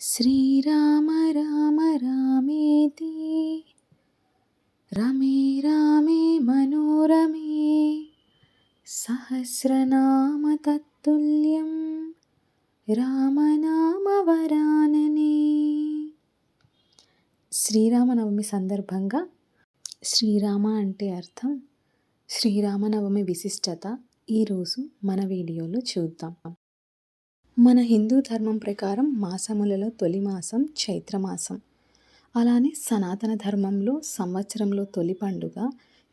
శ్రీరామ రామ రామేతి రమే రామే మనోరమే సహస్రనామ తత్తుల్యం రామనామ వరాననే. శ్రీరామనవమి సందర్భంగా శ్రీరామ అంటే అర్థం, శ్రీరామనవమి విశిష్టత ఈరోజు మన వీడియోలో చూద్దాం. మన హిందూ ధర్మం ప్రకారం మాసములలో తొలి మాసం చైత్రమాసం. అలానే సనాతన ధర్మంలో సంవత్సరంలో తొలి పండుగ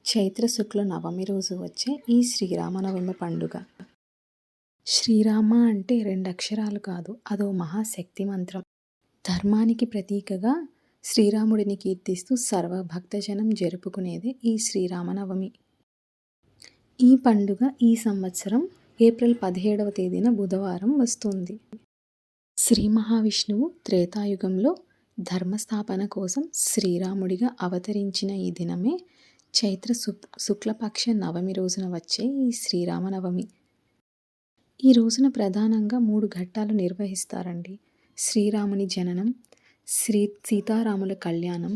చైత్ర శుక్ల నవమి రోజు వచ్చే ఈ శ్రీరామనవమి పండుగ. శ్రీరామ అంటే 2 అక్షరాలు కాదు, అదో మహాశక్తి మంత్రం. ధర్మానికి ప్రతీకగా శ్రీరాముడిని కీర్తిస్తూ సర్వభక్తజనం జరుపుకునేదే ఈ శ్రీరామనవమి. ఈ పండుగ ఈ సంవత్సరం ఏప్రిల్ 17వ తేదీన బుధవారం వస్తుంది. శ్రీ మహావిష్ణువు త్రేతాయుగంలో ధర్మస్థాపన కోసం శ్రీరాముడిగా అవతరించిన ఈ దినమే చైత్ర శుక్లపక్ష నవమి రోజున వచ్చే ఈ శ్రీరామనవమి. ఈ రోజున ప్రధానంగా 3 ఘట్టాలు నిర్వహిస్తారండి. శ్రీరాముని జననం, సీతారాముల కళ్యాణం,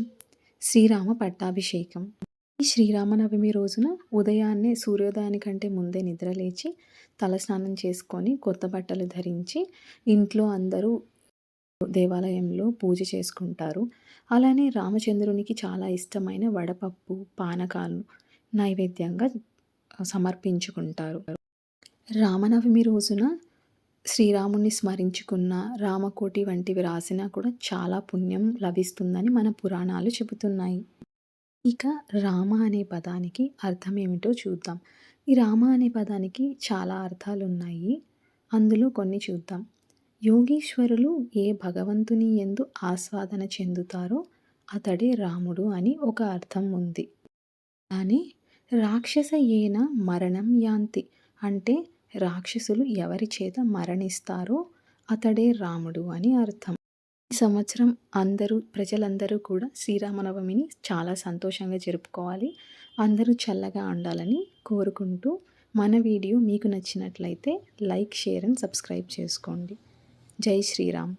శ్రీరామ పట్టాభిషేకం. ఈ శ్రీరామనవమి రోజున ఉదయాన్నే సూర్యోదయానికంటే ముందే నిద్రలేచి తలస్నానం చేసుకొని కొత్త బట్టలు ధరించి ఇంట్లో అందరూ దేవాలయంలో పూజ చేసుకుంటారు. అలానే రామచంద్రునికి చాలా ఇష్టమైన వడపప్పు, పానకాలు నైవేద్యంగా సమర్పించుకుంటారు. రామనవమి రోజున శ్రీరాముని స్మరించుకున్న, రామకోటి వంటివి రాసినా కూడా చాలా పుణ్యం లభిస్తుందని మన పురాణాలు చెబుతున్నాయి. ఇక రామ అనే పదానికి అర్థం ఏమిటో చూద్దాం. ఈ రామ అనే పదానికి చాలా అర్థాలు ఉన్నాయి. అందులో కొన్ని చూద్దాం. యోగీశ్వరులు ఏ భగవంతుని యందు ఆస్వాదన చెందుతారో అతడే రాముడు అని ఒక అర్థం ఉంది. కానీ రాక్షస ఏన మరణం యాంతి అంటే రాక్షసులు ఎవరి చేత మరణిస్తారో అతడే రాముడు అని అర్థం. ఈ సంవత్సరం ప్రజలందరూ కూడా శ్రీరామనవమిని చాలా సంతోషంగా జరుపుకోవాలి. అందరూ చల్లగా ఉండాలని కోరుకుంటూ, మన వీడియో మీకు నచ్చినట్లయితే లైక్, షేర్ అండ్ సబ్స్క్రైబ్ చేసుకోండి. జై శ్రీరామ్.